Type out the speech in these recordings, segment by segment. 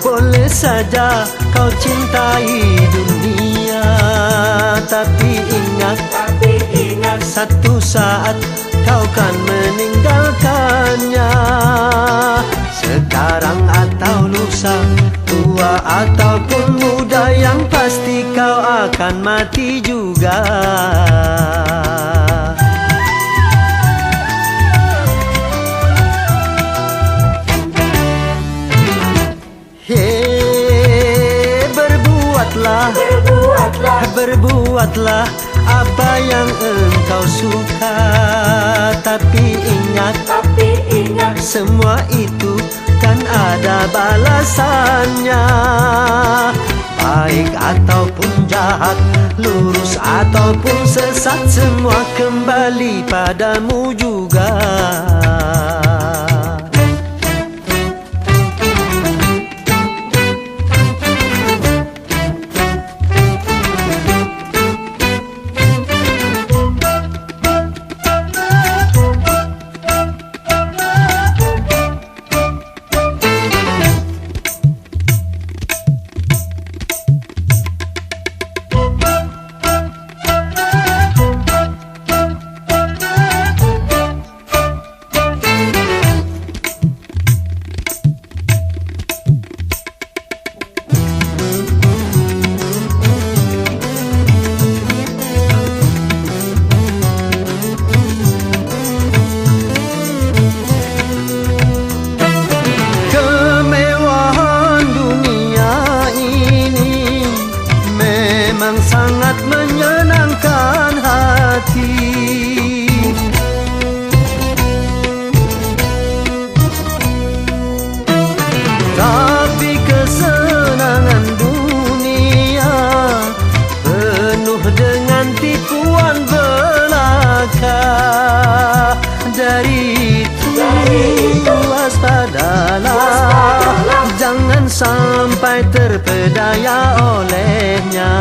boleh saja kau cintai dunia, tapi ingat satu saat kau kan meninggalkannya. Sekarang atau lusa, tua ataupun muda, yang pasti kau akan mati juga. Berbuatlah apa yang engkau suka, tapi ingat semua itu kan ada balasannya. Baik ataupun jahat, lurus ataupun sesat, semua kembali padamu juga. Sangat menyenangkan hati, tapi kesenangan dunia penuh dengan tipuan belaka. Dari itu waspadalah, jangan sampai terpedaya olehnya.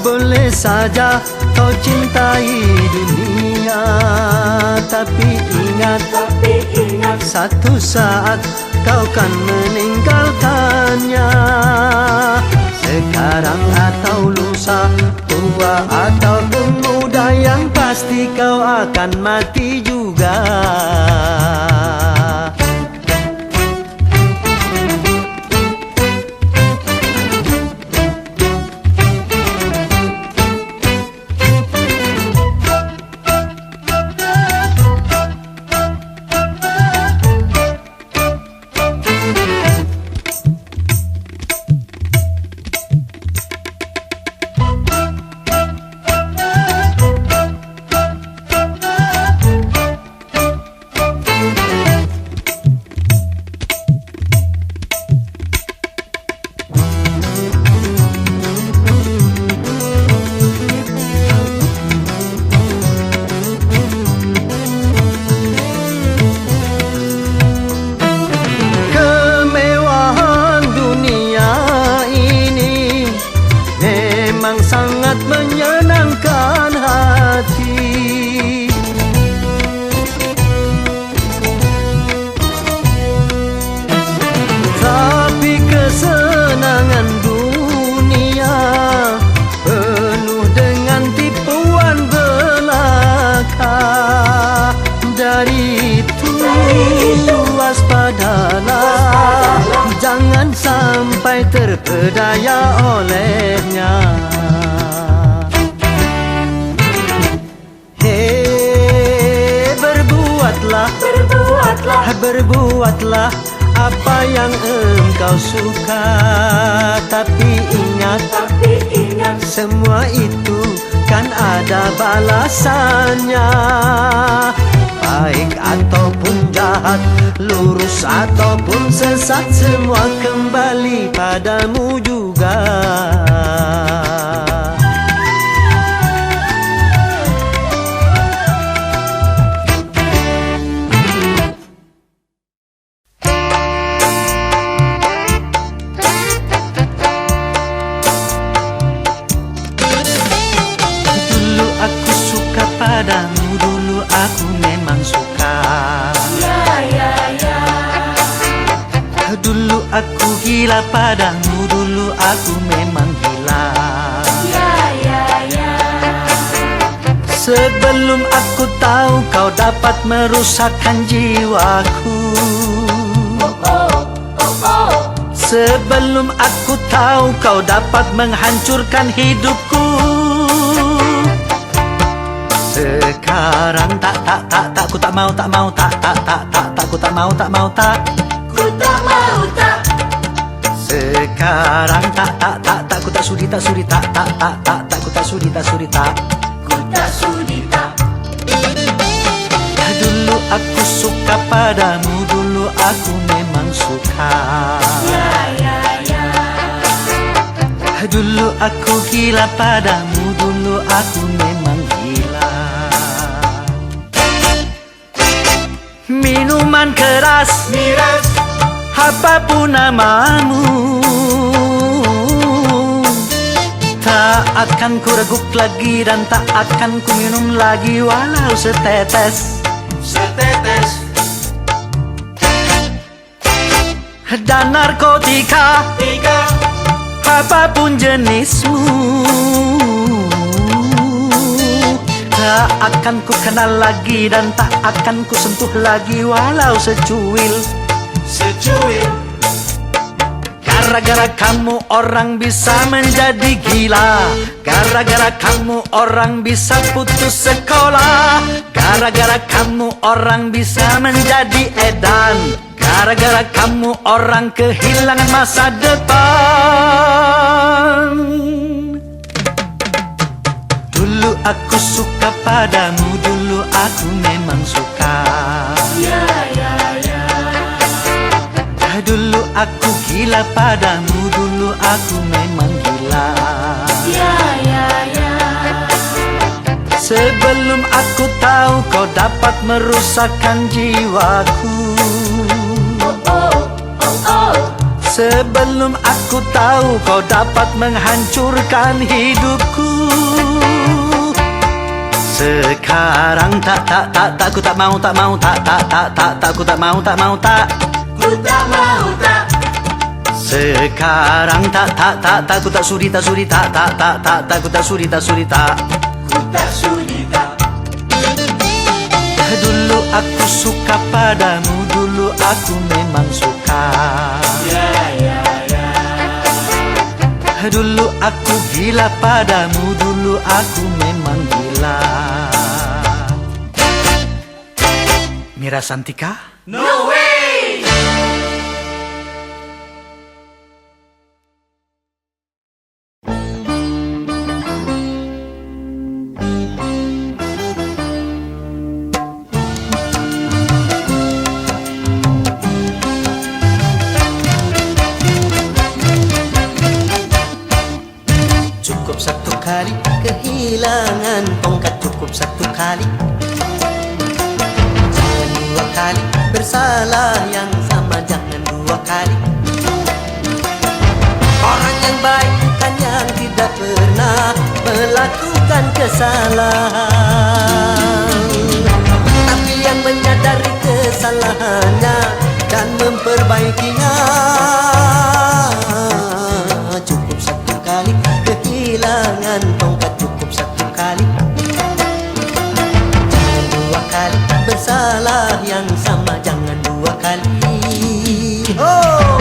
Boleh saja kau cintai dunia, tapi ingat satu saat kau kan meninggalkannya. Sekarang atau lusa, tua ataupun muda, yang pasti kau akan mati juga. Sangat menyenangkan hati, tapi kesenangan dunia penuh dengan tipuan belaka. Dari itu waspadalah, jangan sampai terpedaya olehnya. Berbuatlah apa yang engkau suka, tapi ingat semua itu kan ada balasannya. Baik ataupun jahat, lurus ataupun sesat, semua kembali padamu juga. Dulu aku gila padamu, dulu aku memang gila. Sebelum aku tahu kau dapat merusakkan jiwaku. Sebelum aku tahu kau dapat menghancurkan hidupku. Sekarang tak ku tak mau ku tak mau Ku tak mau tak. Sekarang tak ku tak sudi ku tak sudi Ku tak sudi tak. Dulu aku suka padamu, dulu aku memang suka. Dulu aku gila padamu, dulu aku memang gila. Minuman keras, Miras. apapun namamu, tak akan ku reguk lagi dan tak akan ku minum lagi walau setetes. Setetes. Dan narkotika, Tiga. apapun jenismu, tak akan ku kenal lagi dan tak akan ku sentuh lagi walau secuil. Secuil. Gara-gara kamu orang bisa menjadi gila. Gara-gara kamu orang bisa putus sekolah. Gara-gara kamu orang bisa menjadi edan. Gara-gara kamu orang kehilangan masa depan. Dulu aku suka padamu, dulu aku memang suka. Dulu aku gila padamu, dulu aku memang gila. Sebelum aku tahu kau dapat merusakkan jiwaku. Sebelum aku tahu kau dapat menghancurkan hidupku. Sekarang tak ku tak mau ku tak mau Ku tak mau tak. Sekarang tak ku tak sudi ku tak sudi Ku tak sudi tak. Dulu aku suka padamu, dulu aku memang suka. Dulu aku gila padamu, dulu aku memang gila. Mira Santika? No way. Cukup satu kali kehilangan tongkat, cukup satu kali. Jangan dua kali bersalah yang sama, jangan dua kali. Orang yang baik bukan yang tidak pernah melakukan kesalahan, tapi yang menyadari kesalahannya dan memperbaikinya. Cukup satu kali kehilangan tongkat, cukup satu kali. Jangan dua kali bersalah yang sama, jangan dua kali. Oh!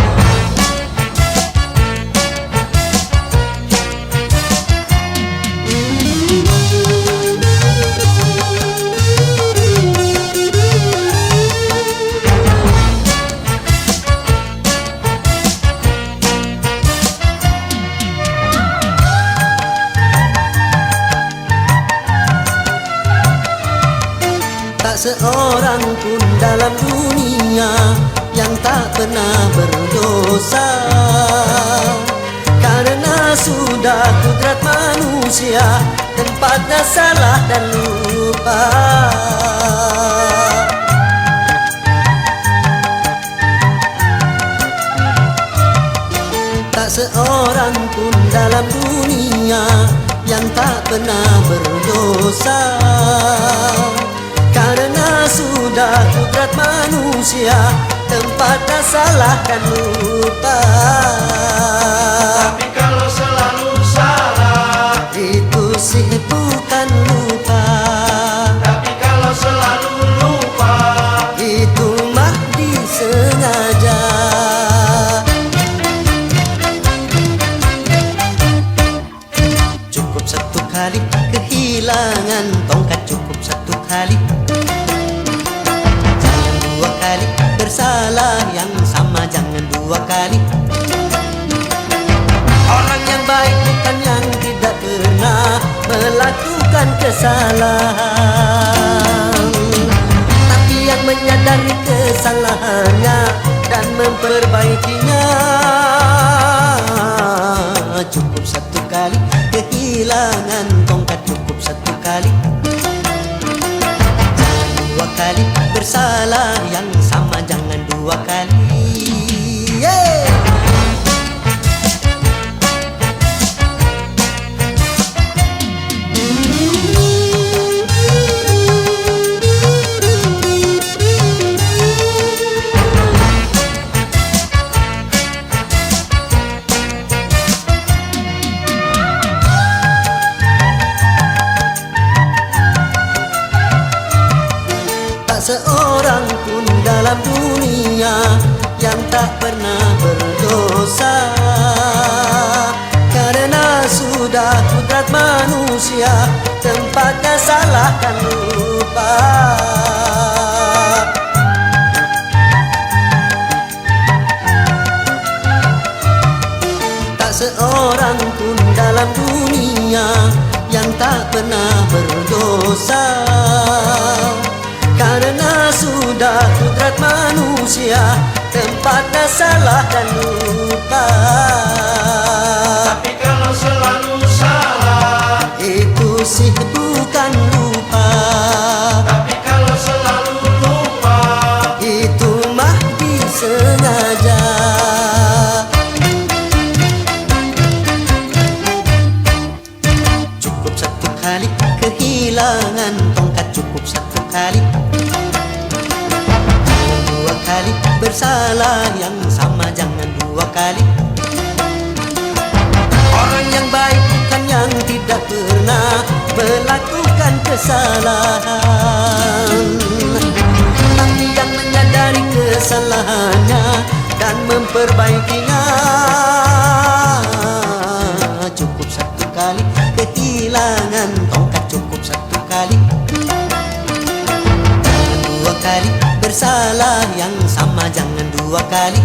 Tak seorang pun dalam dunia yang tak pernah berdosa, karena sudah kudrat manusia tempatnya salah dan lupa. Tak seorang pun dalam dunia yang tak pernah berdosa, karena sudah kudrat manusia tempatnya salah dan lupa. kali. Orang yang baik bukan yang tidak pernah melakukan kesalahan, tapi yang menyadari kesalahannya dan memperbaikinya. Cukup satu kali kehilangan tongkat, cukup satu kali. Jangan dua kali bersalah yang sama, jangan dua kali. Yeah! Seorang pun dalam dunia yang tak pernah berdosa, karena sudah kudrat manusia tempatnya salah dan lupa. Tak seorang pun dalam dunia yang tak pernah berdosa, karena sudah kudrat manusia tempatnya salah dan lupa. Tapi kalau selalu salah, itu sih bukan lupa. tapi kalau selalu lupa, Itu mah disengaja. Cukup satu kali kehilangan tongkat, cukup satu kali. Dua kali bersalah yang sama, jangan dua kali. Orang yang baik bukan yang tidak pernah melakukan kesalahan, tapi yang menyadari kesalahannya dan memperbaikinya. Cukup satu kali kehilangan tongkat, cukup satu kali. Jangan dua kali bersalah yang sama, jangan dua kali.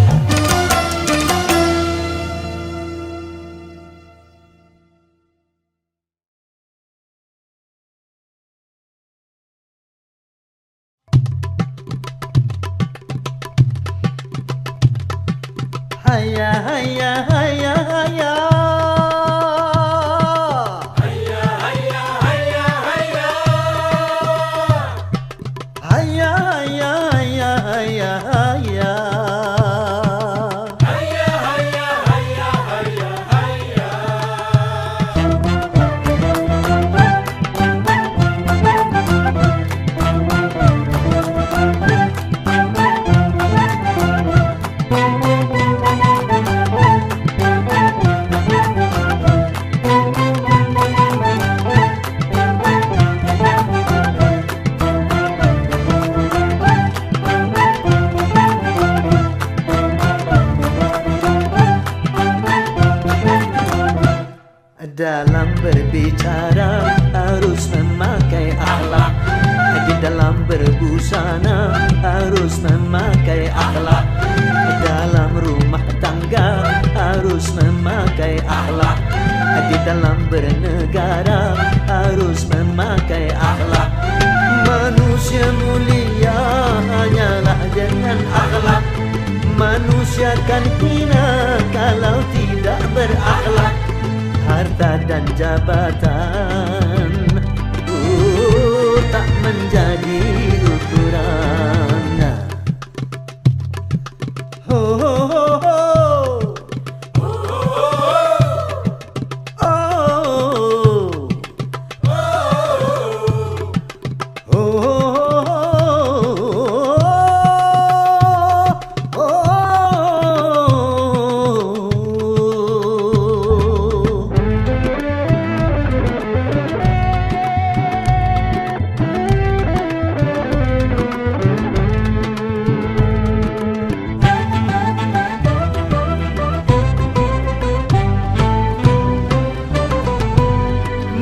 Haya haya haya haya. hayya hayya hayya hayya, Haya haya haya haya haya. hayya hayya hayya hayya hayya. Dalam berbicara harus memakai akhlak, di dalam berbusana harus memakai akhlak, dalam rumah tangga harus memakai akhlak, di dalam bernegara harus memakai akhlak. Manusia mulia hanyalah dengan akhlak. Manusia kan hina kalau tidak berakhlak. Harta dan jabatan tak menjadi ukuran. Ho ho ho ho.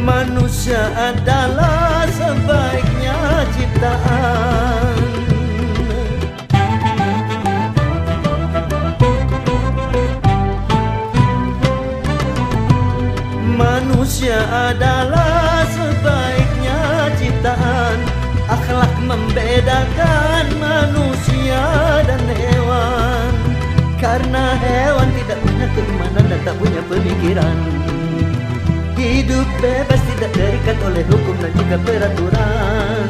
Manusia adalah sebaiknya ciptaan. adalah sebaiknya ciptaan. Akhlak membedakan manusia dan hewan. Karena hewan tidak punya keimanan dan tak punya pemikiran. Hidup bebas tidak terikat oleh hukum dan juga peraturan.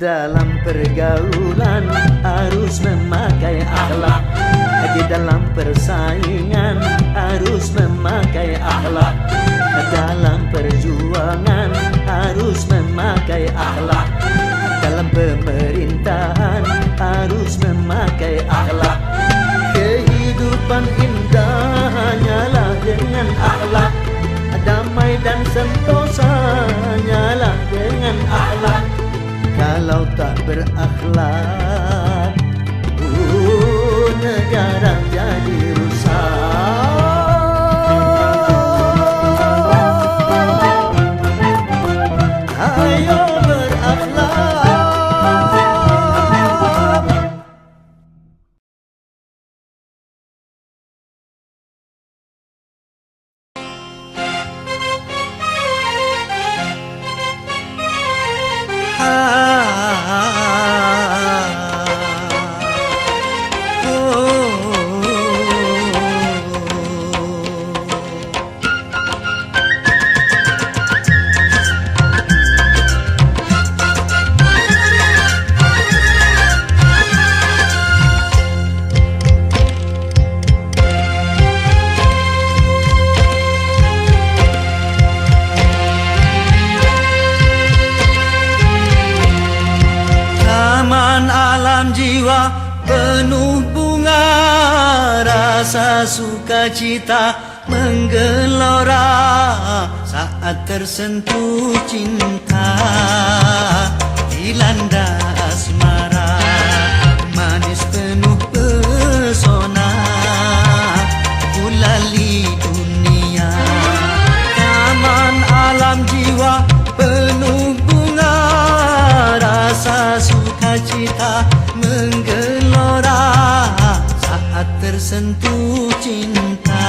Dalam pergaulan harus memakai akhlak. Di dalam persaingan harus memakai akhlak. Dalam perjuangan harus memakai akhlak. Dalam pemerintahan harus memakai akhlak. Kehidupan indah hanyalah dengan akhlak. Damai dan sentosa hanyalah dengan akhlak. Kalau tak berakhlak, negara jadi rusak. Ayo berakhlak. Jiwa penuh bunga, rasa sukacita menggelora saat tersentuh cinta, dilanda asmara, manis penuh pesona, gulali dunia. Taman alam jiwa penuh bunga, rasa sukacita menggelora saat tersentuh cinta,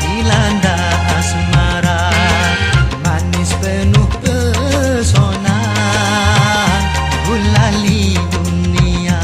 dilanda asmara, manis penuh pesona, gulali dunia.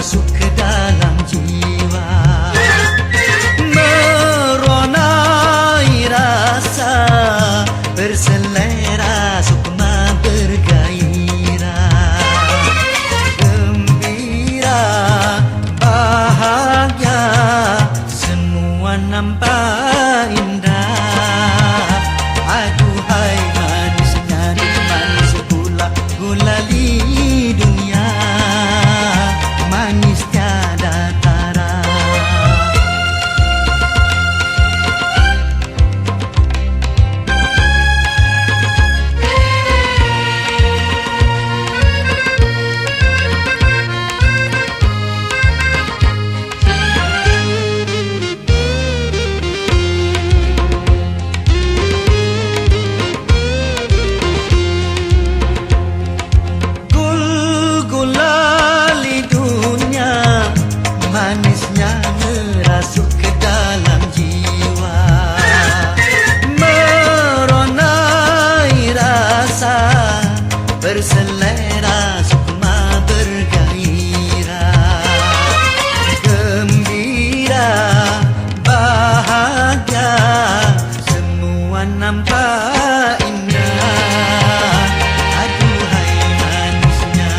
Masuk ke dalam jiwa, meronai rasa, berselera sukma bergairah, gembira, bahagia, semua nampak indah. Aduhai manis nyari, manis gula, gulali dunia. Manis nampak indah. Aduhai manisnya,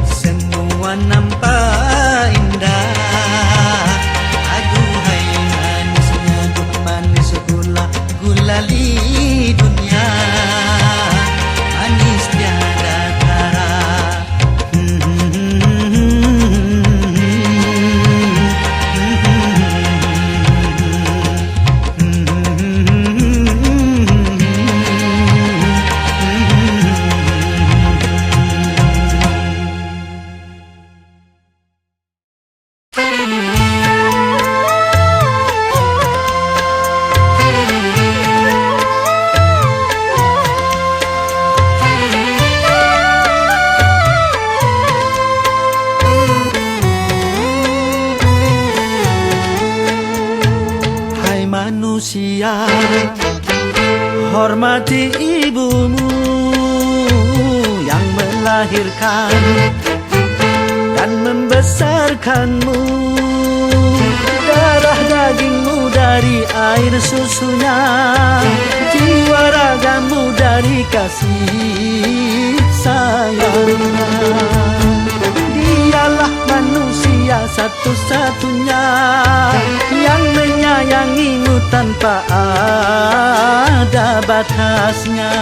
semua nampak indah. Aduhai manisnya, duh manis gula gulali dunia. Manis tiada tara. Manusia, hormati ibumu yang melahirkan dan membesarkanmu. Darah dagingmu dari air susunya, jiwa ragamu dari kasih sayangnya. Dialah manusia satu-satunya yang menyayangimu tanpa ada batasnya.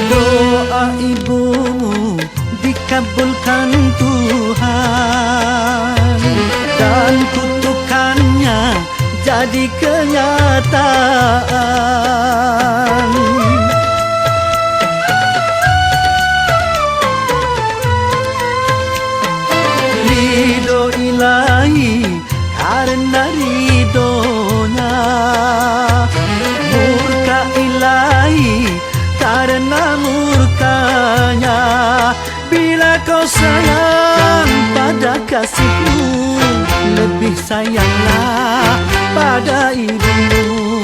Doa ibumu dikabulkan Tuhan dan kutukannya jadi kenyataan. Ridho ilahi karena ridhonya, murka ilahi karena murkanya. Bila kau sayang pada kasihmu, lebih sayanglah pada ibumu.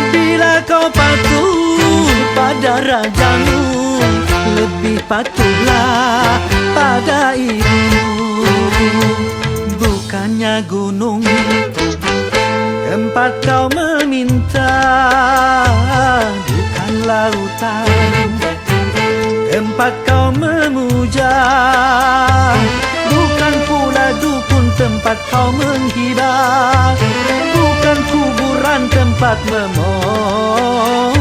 Bila kau patuh pada rajamu, lebih patuhlah pada ibumu. Bukannya gunung tempat kau meminta, bukan lautan tempat kau memuja, bukan pula dukun tempat kau menghibah, bukan kuburan tempat memohon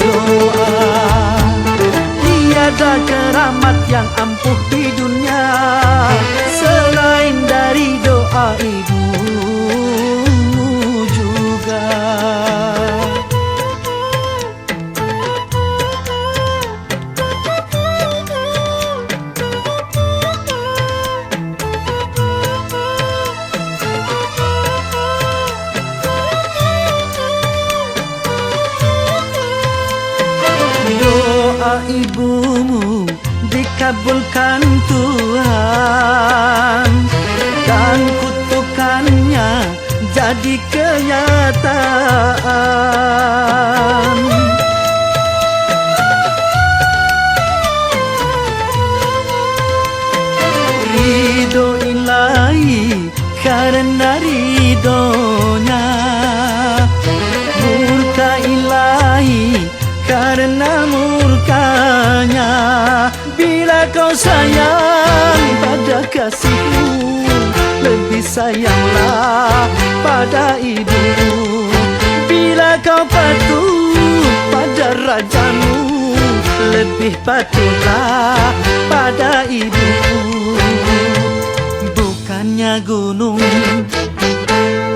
doa. Tiada keramat yang ampuh di dunia selain dari doa ibumu juga. Doa ibumu dikabulkan Tuhan dan kutukannya jadi kenyataan. Ridho ilahi karena ridhonya, murka ilahi karena murkanya. Bila kau sayang pada kasihmu, lebih sayanglah pada ibumu. Bila kau patuh pada rajamu, lebih patuhlah pada ibumu. Bukannya gunung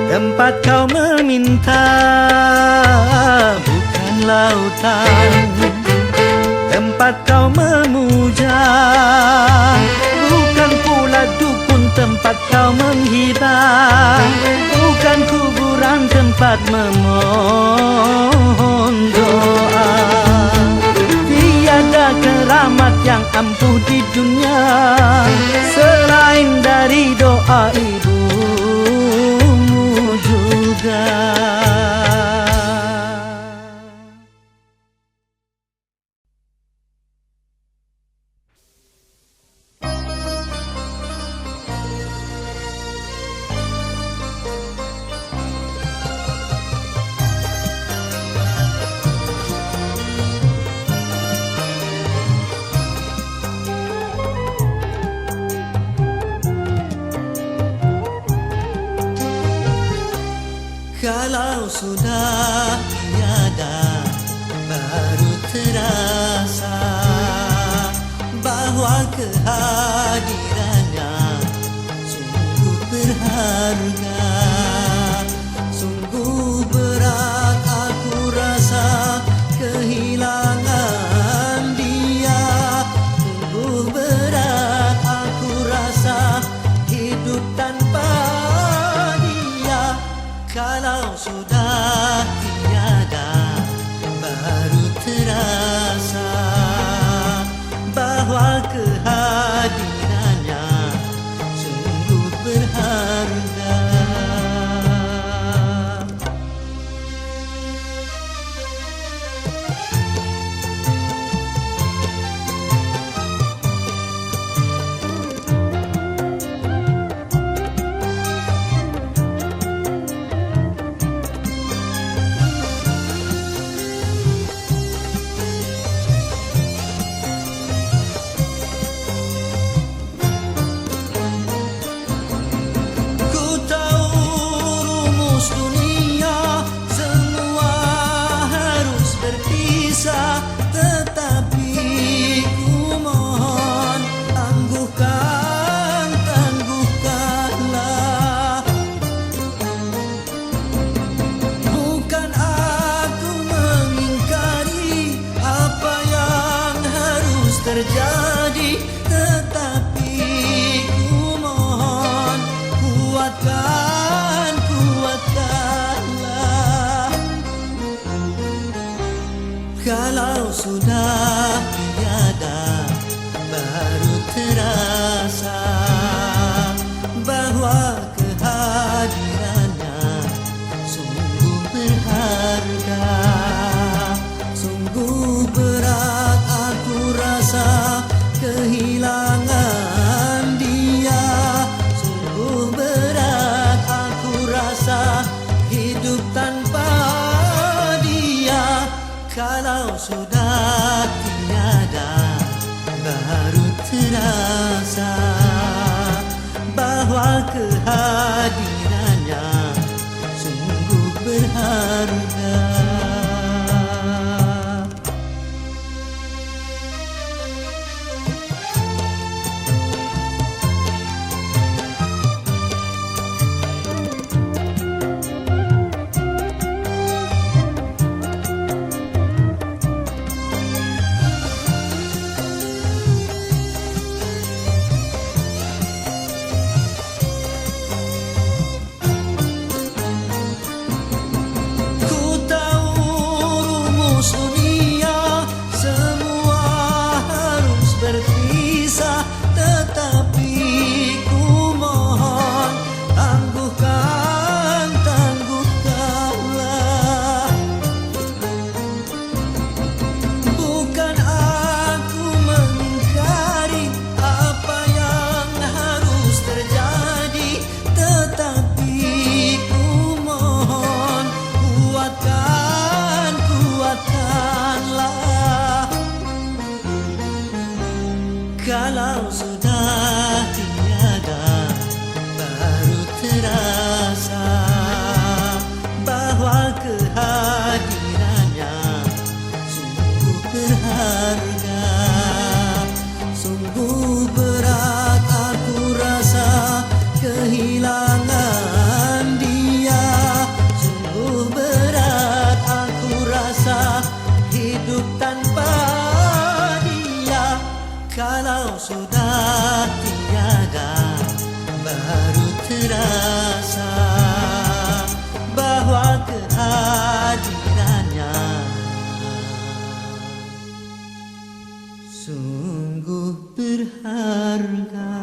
tempat kau meminta, bukan lautan tempat kau memuja, bukan pula dukun tempat kau menghibah, bukan kuburan tempat memohon doa. Tiada keramat yang ampuh di dunia selain dari doa ibumu juga. Kalau sudah tiada, baru terasa bahwa kehadirannya sungguh berharga. Sungguh berat aku rasa kehilangan dia. Sungguh berat aku rasa hidup tanpa dia. Kalau sudah tiada, baru terasa bahwa kehadirannya sungguh berharga. Tetapi ku mohon tangguhkanlah. Bukan aku mengingkari apa yang harus terjadi, tetapi ku mohon kuatkanlah. Kalau sudah tiada, baru terasa bahwa kehadirannya sungguh berharga. Sungguh berat aku rasa kehilangan dia. Sungguh berat aku rasa hidup tanpa dia. Kalau sudah tiada, baru terasa bahwa kehadirannya sungguh berharga. Tetapi ku mohon tangguhkanlah. Bukan aku mengingkari apa yang harus terjadi, tetapi ku mohon kuatkanlah. Kalau sudah tiada, baru terasa bahwa kehadirannya sungguh berharga. Sungguh berat aku rasa kehilangan dia. Sungguh berat aku rasa hidup tanpa dia. Kalau sudah tiada, baru terasa bahwa kehadirannya sungguh berharga.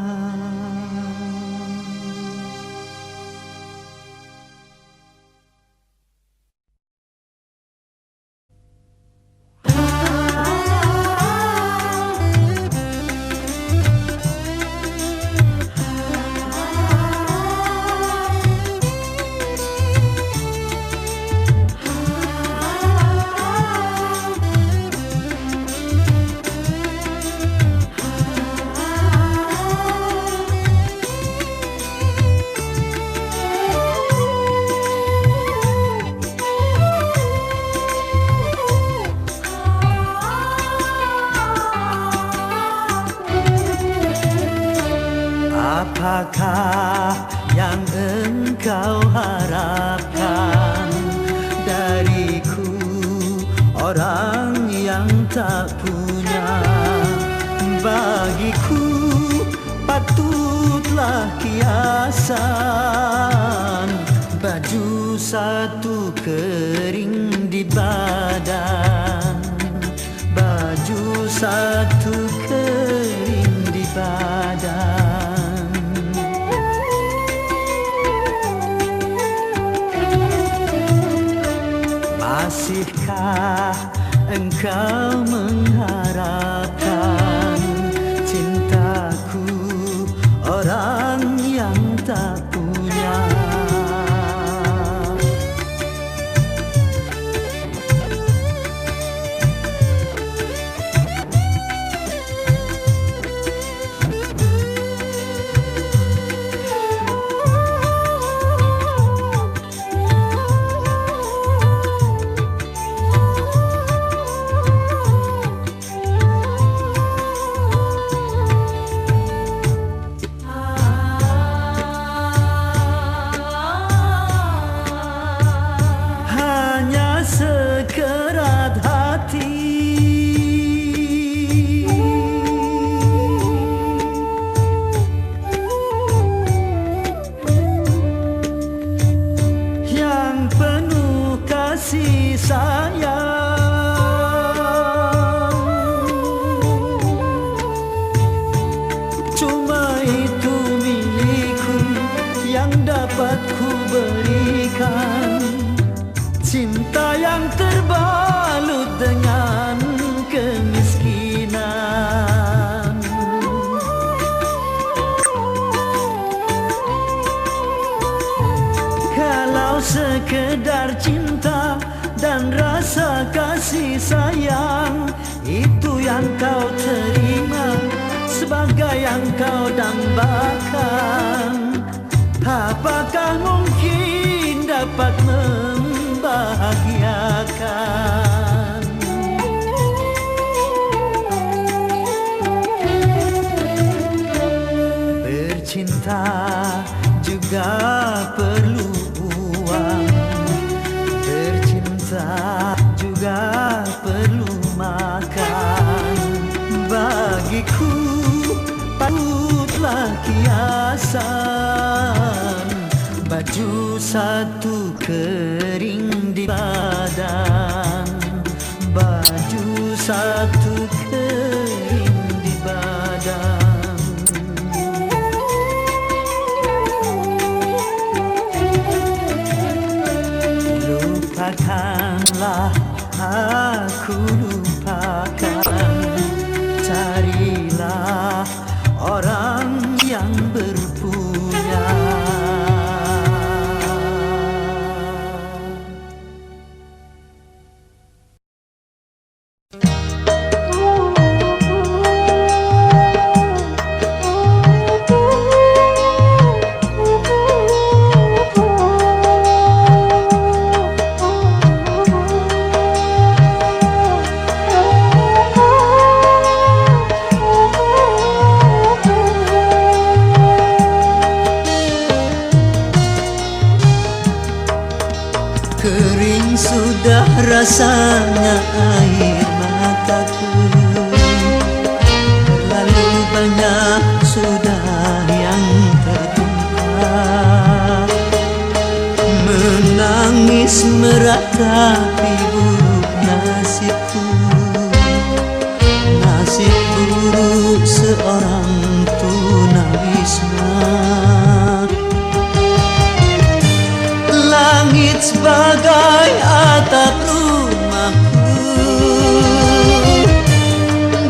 Apakah yang engkau harapkan dariku, orang yang tak punya? Bagiku patutlah kiasan, baju satu kering di badan, baju satu kering di badan. Masihkah engkau mengharapkan cintaku, orang yang tak punya? Sekerat hati yang penuh kasih sayang, cuma itu milikku yang dapat ku berikan. Cinta yang terbalut dengan kemiskinan. Kalau sekedar cinta dan rasa kasih sayang, itu yang kau terima sebagai yang kau dambakan, apakah mungkin dapat membahagiakan? Bercinta juga perlu uang, bercinta juga perlu makan. Bagiku patutlah kiasan, baju satu kering di badan, baju satu kering di badan. Lupakanlah aku, lupakan, carilah orang yang berpunya. Kering sudah rasanya air mataku, terlalu banyak sudah yang tertumpah. Menangis meratapi buruk nasibku, nasib buruk seorang tunawisma. Langit sebagai atap rumahku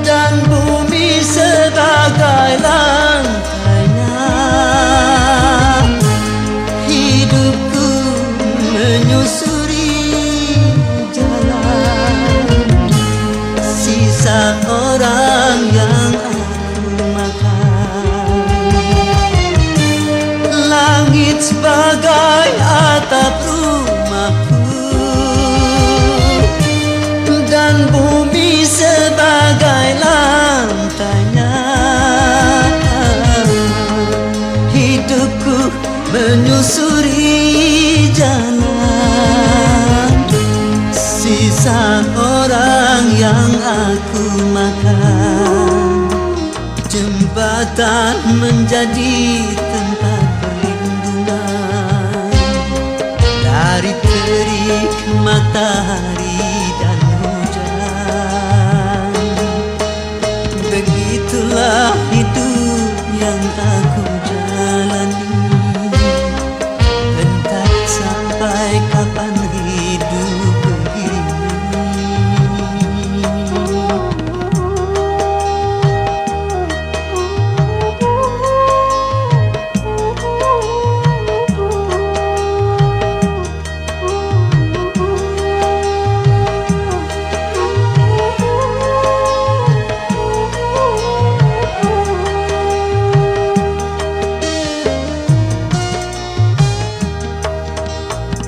dan bumi sebagai lantainya. Hidupku menyusuri jalan sisa orang yang aku makan. Langit sebagai atap rumahku dan bumi sebagai lantainya. Hidup menyusuri jalan, sisa orang yang aku makan. Jembatan menjadi tempat perlindungan dari terik matahari dan hujan. Begitulah hidup yang aku jalani, entah sampai kapan hidup begini.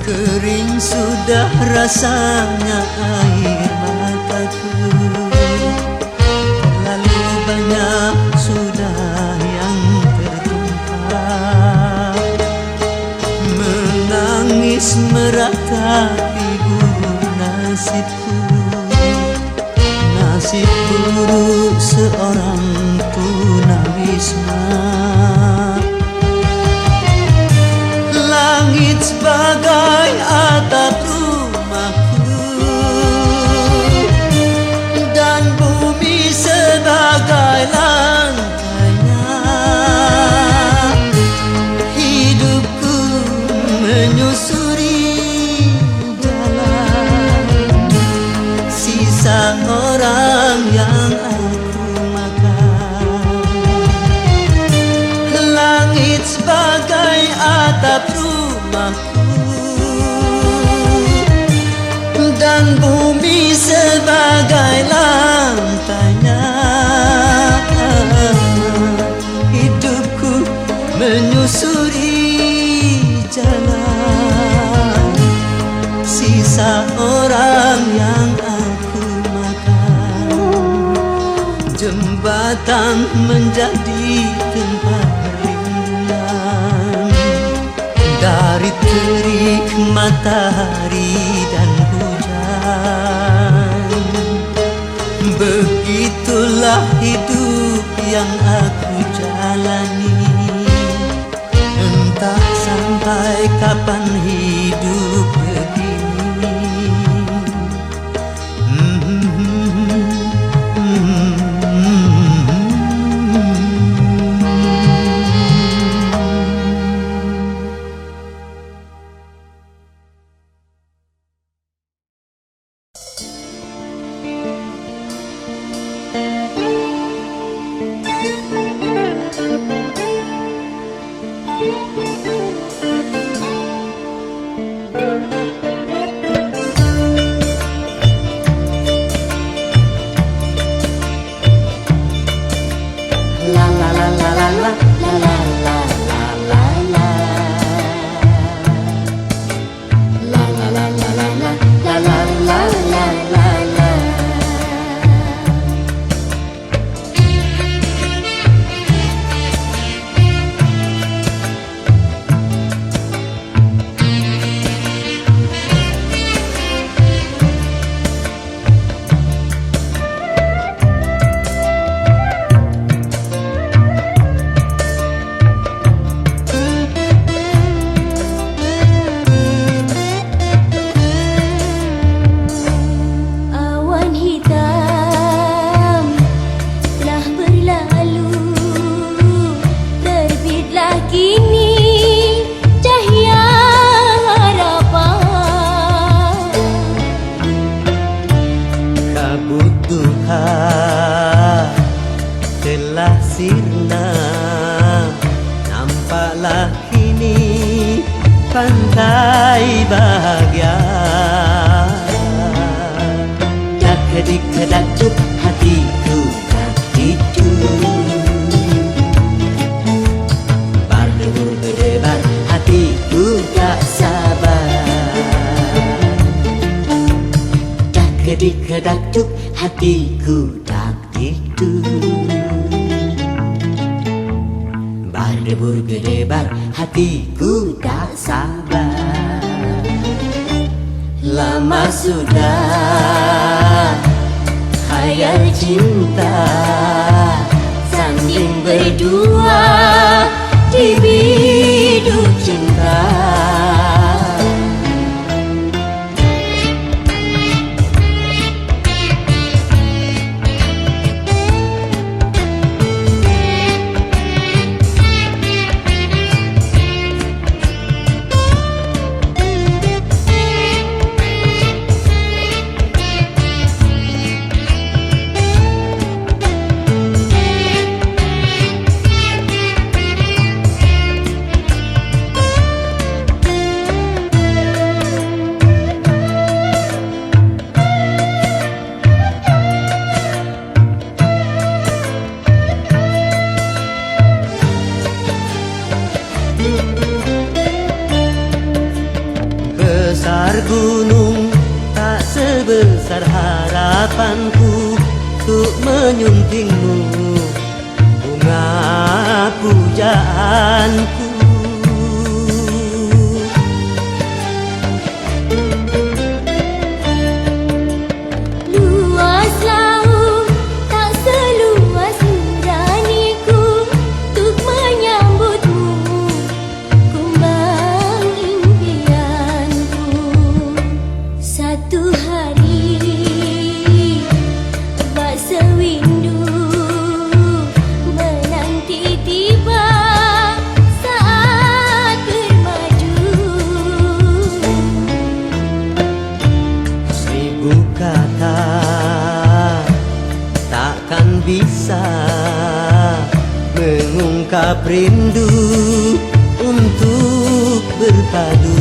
Kering sudah rasanya air mataku, terlalu banyak sudah yang tertumpah. Menangis meratapi buruk nasibku, nasib buruk seorang tunawisma. Langit sebagai atap rumahku dan bumi sebagai lantainya. Hidupku menyusuri jalan, sisa orang yang aku makan. Langit sebagai atap rumahku dan bumi sebagai lantainya. Hidupku menyusuri jalan, sisa orang yang aku makan. Jembatan menjadi tempat perlindungan dari terik matahari dan hujan. Begitulah hidup yang aku jalani, entah sampai kapan hidup begini. pantai bahagia. Dak-dik kedakcuk hatiku itu, berdebur berdebar hatiku tak sabar. Dak-dik kedakcuk hatiku tak itu, berdebur berdebar hatiku tak sabar. Lama sudah khayal cinta sanding berdua di biduk cinta. Besar gunung tak sebesar harapanku untuk menyuntingmu bunga pujaanku. Luas laut tak seluas nuraniku untuk menyambutmu kumbang impianku. Satu hari bak sewindu menanti tiba saat bermaju. Seribu kata takkan bisa mengungkap rindu untuk berpadu.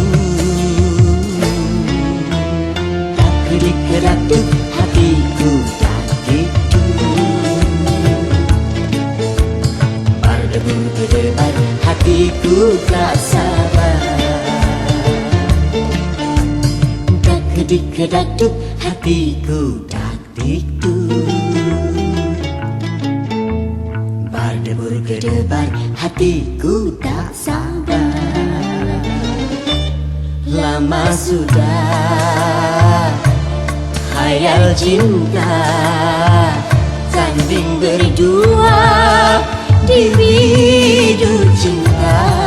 Kedik-kedak hatiku tak gitu, berdebar hatiku tak sabar. Kedik-kedak hatiku tak gitu, berdebar hatiku tak sabar. Lama sudah khayal cinta sanding berdua di biduk cinta.